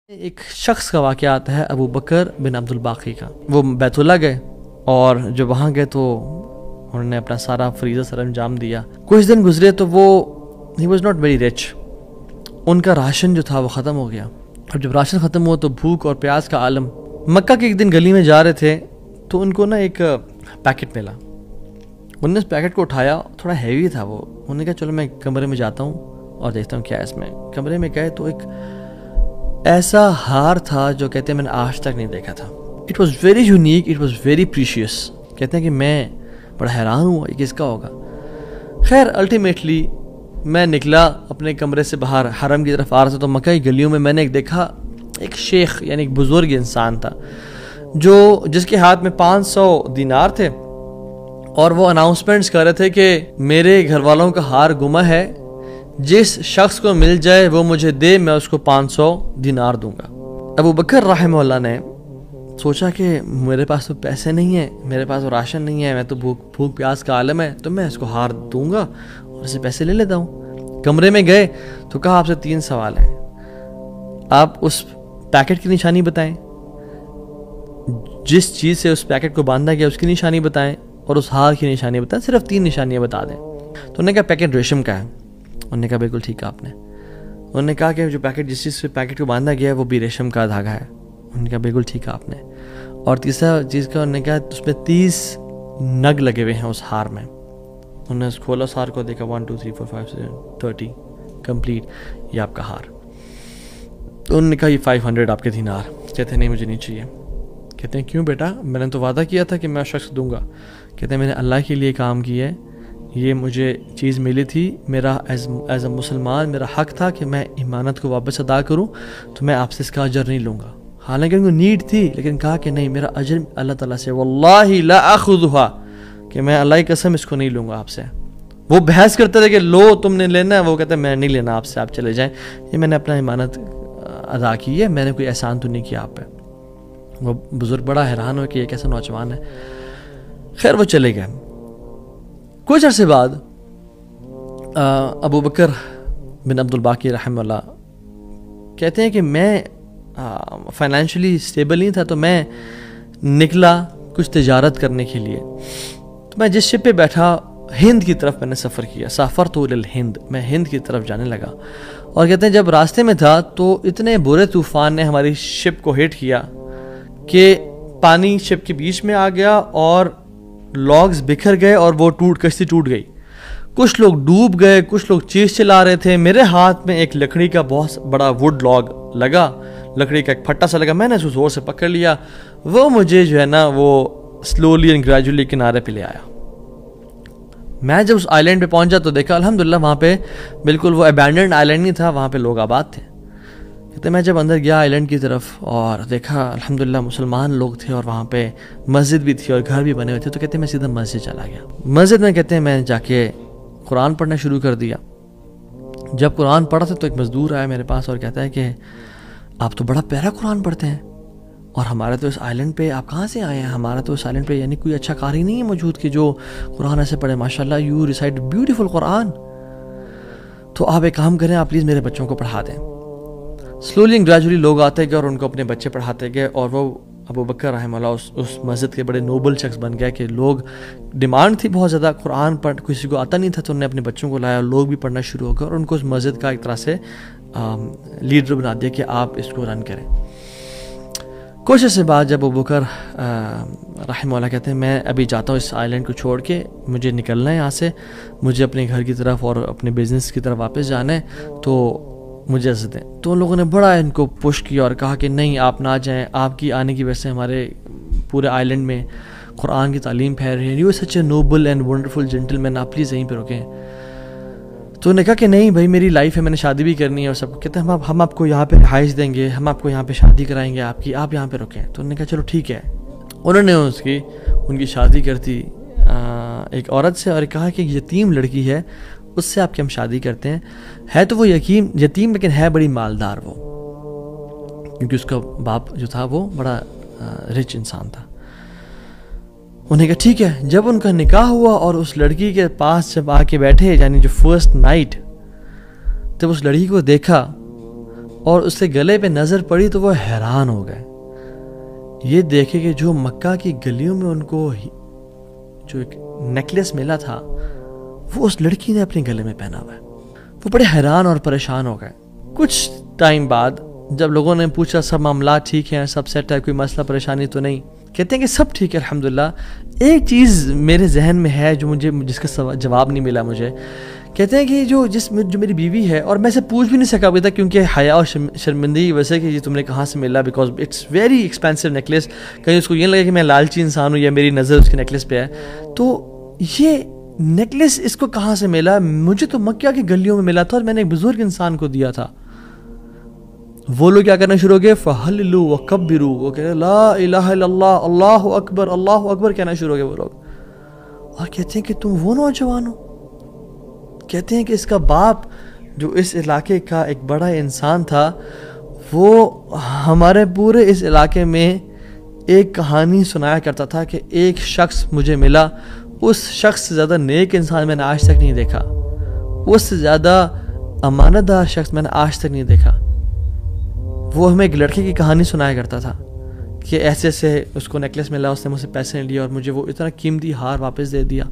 ایک شخص کا واقعہ آتا ہے ابو بکر بن عبد الباقی کا. وہ بیت اللہ گئے اور جب وہاں گئے تو انہوں نے اپنا سارا فریضہ سر انجام دیا. کچھ دن گزرے تو وہ ہی واز ناٹ ویری رچ. ان کا راشن جو تھا وہ ختم ہو گیا. اور جب راشن ختم ہوا تو بھوک اور پیاس کا عالم. مکہ کے ایک دن گلی میں جا رہے تھے تو ان کو نا ایک پیکٹ ملا. انہوں نے اس پیکٹ کو اٹھایا, تھوڑا ہیوی تھا وہ. انہوں نے کہا چلو میں کمرے میں جاتا ہوں اور دیکھتا ہوں کیا ہے اس میں. کمرے میں گئے تو ایک ایسا ہار تھا جو کہتے ہیں میں نے آج تک نہیں دیکھا تھا. It was very unique, it was very precious. کہتے ہیں کہ میں بڑا حیران ہوا یہ کس کا ہوگا. خیر الٹیمیٹلی میں نکلا اپنے کمرے سے باہر, حرم کی طرف آ رہا تھا تو مکہ کی گلیوں میں نے ایک دیکھا ایک شیخ یعنی ایک بزرگ انسان تھا جس کے ہاتھ میں 500 دینار تھے اور وہ اناؤنسمنٹس کر رہے تھے کہ میرے گھر والوں کا ہار گما ہے, جس شخص کو مل جائے وہ مجھے دے, میں اس کو 500 دینار دوں گا. ابو بکر رحمہ اللہ نے سوچا کہ میرے پاس تو پیسے نہیں ہیں, میرے پاس تو راشن نہیں ہے, میں تو بھوک پیاس کا عالم ہے, تو میں اس کو ہار دوں گا اور اسے پیسے لے لیتا ہوں. کمرے میں گئے تو کہا آپ سے 3 سوال ہیں, آپ اس پیکٹ کی نشانی بتائیں, جس چیز سے اس پیکٹ کو باندھا گیا اس کی نشانی بتائیں, اور اس ہار کی نشانی بتائیں. صرف 3 نشانیاں بتا دیں. تو انہوں نے کہا پیکٹ ریشم کا ہے. انہوں نے کہا بالکل ٹھیک ہے آپ نے. انہوں نے کہا کہ جو پیکٹ جس چیز سے پیکٹ کو باندھا گیا ہے وہ بھی ریشم کا دھاگا ہے. انہوں نے کہا بالکل ٹھیک ہے آپ نے. اور تیسرا چیز کا انہوں نے کہا اس میں 30 نگ لگے ہوئے ہیں اس ہار میں. انہوں نے کھولا اس ہار کو, دیکھا 1 2 3 4 5 6 30 کمپلیٹ, یہ آپ کا ہار. تو انہوں نے کہا یہ 500 آپ کے دینار. کہتے ہیں نہیں مجھے نہیں چاہیے. کہتے ہیں کیوں بیٹا, میں نے تو وعدہ کیا تھا کہ میں شخص دوں گا. کہتے ہیں میں نے اللہ کے لیے کام کیا ہے, یہ مجھے چیز ملی تھی, میرا ایز اے مسلمان میرا حق تھا کہ میں امانت کو واپس ادا کروں, تو میں آپ سے اس کا اجر نہیں لوں گا. حالانکہ ان کو نیڈ تھی لیکن کہا کہ نہیں میرا اجر اللہ تعالیٰ سے, واللہ لا اخذها, کہ میں اللہ کی قسم اس کو نہیں لوں گا آپ سے. وہ بحث کرتے تھے کہ لو تم نے لینا ہے, وہ کہتے ہیں میں نہیں لینا آپ سے, آپ چلے جائیں, یہ میں نے اپنا امانت ادا کی ہے, میں نے کوئی احسان تو نہیں کیا آپ پہ. وہ بزرگ بڑا حیران ہو کہ یہ کیسا نوجوان ہے. خیر وہ چلے گئے. کچھ عرصے بعد ابو بکر بن عبد الباقی رحمہ اللہ کہتے ہیں کہ میں فائنینشلی اسٹیبل نہیں تھا, تو میں نکلا کچھ تجارت کرنے کے لیے. تو میں جس شپ پہ بیٹھا ہند کی طرف میں نے سفر کیا. سافرت الی الہند, میں ہند کی طرف جانے لگا. اور کہتے ہیں جب راستے میں تھا تو اتنے برے طوفان نے ہماری شپ کو ہٹ کیا کہ پانی شپ کے بیچ میں آ گیا اور لاگز بکھر گئے اور وہ کشتی ٹوٹ گئی. کچھ لوگ ڈوب گئے, کچھ لوگ چیز چلا رہے تھے. میرے ہاتھ میں ایک لکڑی کا بہت بڑا ووڈ لاگ لگا, لکڑی کا ایک پھٹا سا لگا. میں نے اس کو زور سے پکڑ لیا. وہ مجھے جو ہے نا وہ سلولی اینڈ گریجولی کنارے پہ لے آیا. میں جب اس آئی لینڈ پہ پہنچا تو دیکھا الحمدللہ وہاں پہ بالکل وہ ابینڈنڈ آئی لینڈ نہیں تھا, وہاں پہ لوگ آباد تھے. کہتے میں جب اندر گیا آئی لینڈ کی طرف اور دیکھا الحمدللہ مسلمان لوگ تھے اور وہاں پہ مسجد بھی تھی اور گھر بھی بنے ہوئے تھے. تو کہتے ہیں میں سیدھا مسجد چلا گیا. مسجد میں کہتے ہیں میں جا کے قرآن پڑھنا شروع کر دیا. جب قرآن پڑھا تھا تو ایک مزدور آیا میرے پاس اور کہتا ہے کہ آپ تو بڑا پیارا قرآن پڑھتے ہیں, اور ہمارے تو اس آئی لینڈ پہ آپ کہاں سے آئے ہیں؟ ہمارا تو اس آئی لینڈ پہ یعنی کوئی اچھا قاری نہیں ہے موجود کہ جو قرآن ایسے پڑھے. ماشاء اللہ یو ریسائٹ بیوٹیفل قرآن. تو آپ ایک کام کریں, آپ پلیز میرے بچوں کو پڑھا دیں. سلولی اینڈ گریجولی لوگ آتے گئے اور ان کو اپنے بچے پڑھاتے گئے, اور وہ ابو بکر رحمہ اللہ اس مسجد کے بڑے نوبل شخص بن گئے کہ لوگ ڈیمانڈ تھی بہت زیادہ, قرآن پڑھ کسی کو آتا نہیں تھا تو انہوں نے اپنے بچوں کو لایا, لوگ بھی پڑھنا شروع ہو گئے اور ان کو اس مسجد کا ایک طرح سے لیڈر بنا دیا کہ آپ اس کو رن کریں. کچھ عرصے بعد جب ابو بکر رحمہ اللہ کہتے ہیں میں ابھی جاتا ہوں اس آئی لینڈ کو چھوڑ کے, مجھے نکلنا ہے یہاں سے, مجھے اپنے گھر کی طرف اور اپنے بزنس کی طرف واپس جانا ہے, تو مجھے اجازت دیں. تو ان لوگوں نے بڑا ان کو پش کیا اور کہا کہ نہیں آپ نہ جائیں, آپ کی آنے کی وجہ سے ہمارے پورے آئی لینڈ میں قرآن کی تعلیم پھیل رہی ہے, you such a noble and wonderful gentleman, آپ پلیز یہیں پہ رکیں. تو انہوں نے کہا کہ نہیں بھائی میری لائف ہے, میں نے شادی بھی کرنی ہے اور سب. کہتے ہیں ہم آپ کو یہاں پہ رہائش دیں گے, ہم آپ کو یہاں پہ شادی کرائیں گے آپ کی, آپ یہاں پہ رکیں. تو انہوں نے کہا چلو ٹھیک ہے. انہوں نے ان کی شادی کر دی ایک عورت سے, اور کہا کہ یتیم لڑکی ہے اس سے آپ کی ہم شادی کرتے ہیں. ہے تو وہ یتیم لیکن ہے بڑی مالدار وہ, کیونکہ اس کا باپ جو تھا وہ بڑا رچ انسان تھا. انہیں کہا ٹھیک ہے. جب ان کا نکاح ہوا اور اس لڑکی کے پاس جب آ کے بیٹھے, یعنی جو فرسٹ نائٹ, جب اس لڑکی کو دیکھا اور اس کے گلے پہ نظر پڑی تو وہ حیران ہو گئے، یہ دیکھے کہ جو مکہ کی گلیوں میں ان کو جو ایک نیکلیس ملا تھا وہ اس لڑکی نے اپنے گلے میں پہنا ہوا ہے۔ وہ بڑے حیران اور پریشان ہو گئے۔ کچھ ٹائم بعد جب لوگوں نے پوچھا سب معاملات ٹھیک ہیں، سب سیٹ ہے، کوئی مسئلہ پریشانی تو نہیں، کہتے ہیں کہ سب ٹھیک ہے الحمدللہ۔ ایک چیز میرے ذہن میں ہے جو جس کا جواب نہیں ملا مجھے۔ کہتے ہیں کہ جو میری بیوی ہے، اور میں سے پوچھ بھی نہیں سکا ابھی تک کیونکہ حیا اور شرمندگی کی وجہ سے کہ یہ تم نے کہاں سے ملا، because it's very expensive necklace, کہیں اس کو یہ لگے کہ میں لالچی انسان ہوں یا میری نظر اس کے نیکلیس پہ ہے، تو یہ نیکلیس اس کو کہاں سے ملا؟ مجھے تو مکہ کی گلیوں میں ملا تھا اور میں نے ایک بزرگ انسان کو دیا تھا۔ وہ لوگ کیا کرنا شروع ہو گئے، فَحَلِّلُوا وَكَبِّرُوا، وہ کہہ رہے لا الہ الا اللہ، اللہ اکبر اللہ اکبر کہنا شروع ہو گئے وہ لوگ، اور کہتے ہیں کہ تم وہ نوجوان ہو؟ کہتے ہیں کہ اس کا باپ جو اس علاقے کا ایک بڑا انسان تھا، وہ ہمارے پورے اس علاقے میں ایک کہانی سنایا کرتا تھا کہ ایک شخص مجھے ملا، اس شخص سے زیادہ نیک انسان میں نے آج تک نہیں دیکھا، اس سے زیادہ امانت دار شخص میں نے آج تک نہیں دیکھا۔ وہ ہمیں ایک لڑکے کی کہانی سنایا کرتا تھا کہ ایسے ایسے اس کو نیکلیس ملا، اس نے مجھ سے پیسے نہیں لیے اور مجھے وہ اتنا قیمتی ہار واپس دے دیا،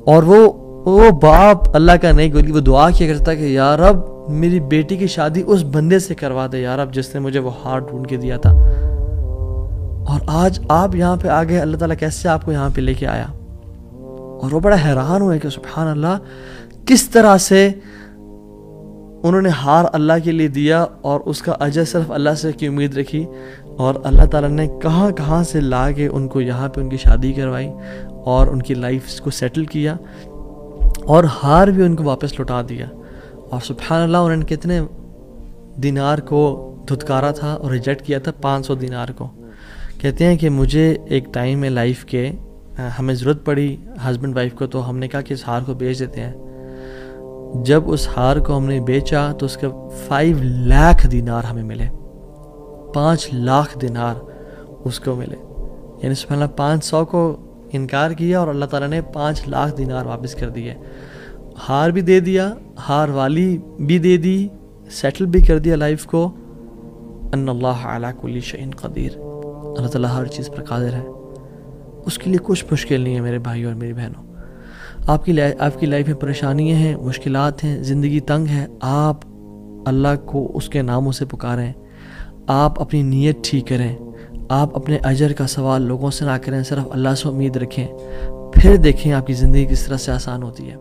اور وہ باپ اللہ کا نہیں گولی، وہ دعا کیا کرتا کہ یا رب میری بیٹی کی شادی اس بندے سے کروا دے یا رب جس نے مجھے وہ ہار ڈھونڈ کے دیا تھا، اور آج آپ یہاں پہ آ گئے، اللہ تعالیٰ کیسے آپ کو یہاں پہ لے کے آیا؟ اور وہ بڑا حیران ہوئے کہ سبحان اللہ، کس طرح سے انہوں نے ہار اللہ کے لیے دیا اور اس کا اجر صرف اللہ سے کی امید رکھی، اور اللہ تعالیٰ نے کہاں سے لا کے ان کو یہاں پہ ان کی شادی کروائی اور ان کی لائف کو سیٹل کیا، اور ہار بھی ان کو واپس لوٹا دیا۔ اور سبحان اللہ انہوں نے کتنے دینار کو دھتکارا تھا اور ریجیکٹ کیا تھا؟ 500 دینار کو۔ کہتے ہیں کہ مجھے ایک ٹائم میں لائف کے ہمیں ضرورت پڑی ہسبینڈ وائف کو، تو ہم نے کہا کہ اس ہار کو بیچ دیتے ہیں۔ جب اس ہار کو ہم نے بیچا تو اس کے 5 لاکھ دینار ہمیں ملے، 5 لاکھ دینار اس کو ملے، یعنی سبحان اللہ 500 کو انکار کیا اور اللہ تعالیٰ نے 5 لاکھ دینار واپس کر دیے، ہار بھی دے دیا، ہار والی بھی دے دی، سیٹل بھی کر دیا لائف کو۔ ان اللہ علی کل شیء قدیر، اللہ تعالیٰ ہر چیز پر قادر ہے، اس کے لیے کچھ مشکل نہیں ہے میرے بھائی اور میری بہنوں۔ آپ کی لائف میں پریشانیاں ہیں، مشکلات ہیں، زندگی تنگ ہے، آپ اللہ کو اس کے ناموں سے پکاریں، آپ اپنی نیت ٹھیک کریں، آپ اپنے اجر کا سوال لوگوں سے نہ کریں، صرف اللہ سے امید رکھیں، پھر دیکھیں آپ کی زندگی کس طرح سے آسان ہوتی ہے۔